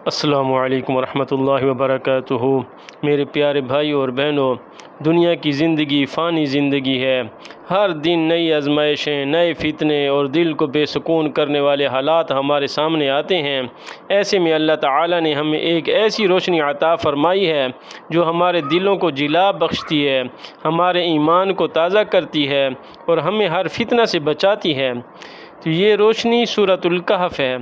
السلام علیکم ورحمۃ اللہ وبرکاتہ۔ میرے پیارے بھائی اور بہنوں، دنیا کی زندگی فانی زندگی ہے۔ ہر دن نئی آزمائشیں، نئے فتنے اور دل کو بے سکون کرنے والے حالات ہمارے سامنے آتے ہیں۔ ایسے میں اللہ تعالیٰ نے ہمیں ایک ایسی روشنی عطا فرمائی ہے جو ہمارے دلوں کو جلا بخشتی ہے، ہمارے ایمان کو تازہ کرتی ہے اور ہمیں ہر فتنہ سے بچاتی ہے۔ تو یہ روشنی سورۃ الکہف ہے۔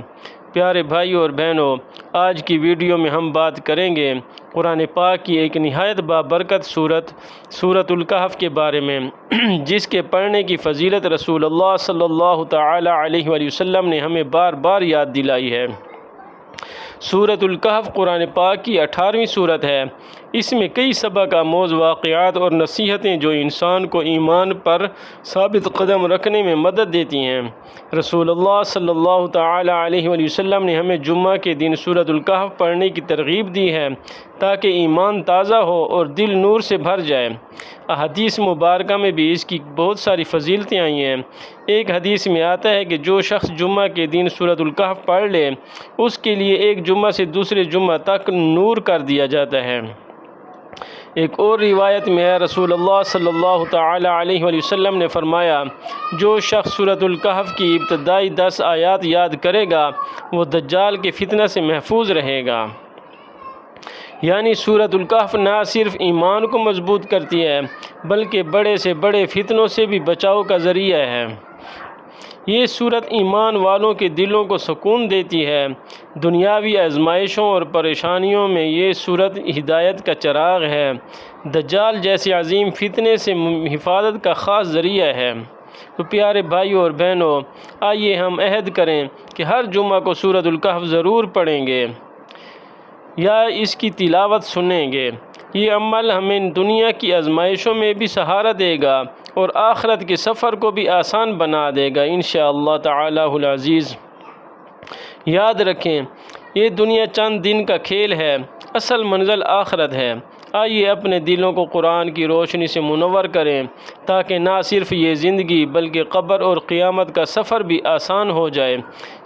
پیارے بھائی اور بہنوں، آج کی ویڈیو میں ہم بات کریں گے قرآن پاک کی ایک نہایت بابرکت سورۃ الکہف کے بارے میں، جس کے پڑھنے کی فضیلت رسول اللہ صلی اللہ تعالی علیہ وآلہ وسلم نے ہمیں بار بار یاد دلائی ہے۔ سورۃ الکہف قرآن پاک کی 18ویں سورت ہے۔ اس میں کئی سبق آموز واقعات اور نصیحتیں جو انسان کو ایمان پر ثابت قدم رکھنے میں مدد دیتی ہیں۔ رسول اللہ صلی اللہ تعالی علیہ وآلہ وسلم نے ہمیں جمعہ کے دن سورۃ الکہف پڑھنے کی ترغیب دی ہے تاکہ ایمان تازہ ہو اور دل نور سے بھر جائے۔ احادیث مبارکہ میں بھی اس کی بہت ساری فضیلتیں آئی ہیں۔ ایک حدیث میں آتا ہے کہ جو شخص جمعہ کے دن سورۃ الکہف پڑھ لے، اس کے لیے ایک جمعہ سے دوسرے جمعہ تک نور کر دیا جاتا ہے۔ ایک اور روایت میں ہے، رسول اللہ صلی اللہ تعالی علیہ وآلہ وسلم نے فرمایا، جو شخص سورۃ الکہف کی ابتدائی 10 آیات یاد کرے گا وہ دجال کے فتنہ سے محفوظ رہے گا۔ یعنی سورۃ الکہف نہ صرف ایمان کو مضبوط کرتی ہے بلکہ بڑے سے بڑے فتنوں سے بھی بچاؤ کا ذریعہ ہے۔ یہ سورت ایمان والوں کے دلوں کو سکون دیتی ہے۔ دنیاوی آزمائشوں اور پریشانیوں میں یہ سورت ہدایت کا چراغ ہے۔ دجال جیسے عظیم فتنے سے حفاظت کا خاص ذریعہ ہے۔ تو پیارے بھائیوں اور بہنوں، آئیے ہم عہد کریں کہ ہر جمعہ کو سورۃ الکہف ضرور پڑھیں گے یا اس کی تلاوت سنیں گے۔ یہ عمل ہمیں دنیا کی آزمائشوں میں بھی سہارا دے گا اور آخرت کے سفر کو بھی آسان بنا دے گا انشاءاللہ تعالی العزیز۔ یاد رکھیں، یہ دنیا چند دن کا کھیل ہے، اصل منزل آخرت ہے۔ آئیے اپنے دلوں کو قرآن کی روشنی سے منور کریں تاکہ نہ صرف یہ زندگی بلکہ قبر اور قیامت کا سفر بھی آسان ہو جائے۔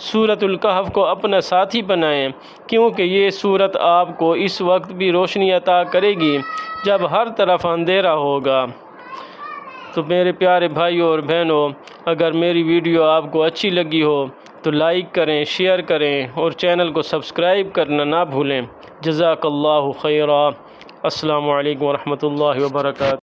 سورۃ الکہف کو اپنا ساتھی بنائیں کیونکہ یہ سورت آپ کو اس وقت بھی روشنی عطا کرے گی جب ہر طرف اندھیرا ہوگا۔ تو میرے پیارے بھائیوں اور بہنوں، اگر میری ویڈیو آپ کو اچھی لگی ہو تو لائک کریں، شیئر کریں اور چینل کو سبسکرائب کرنا نہ بھولیں۔ جزاک اللہ خیرا۔ السلام علیکم ورحمۃ اللہ وبرکاتہ۔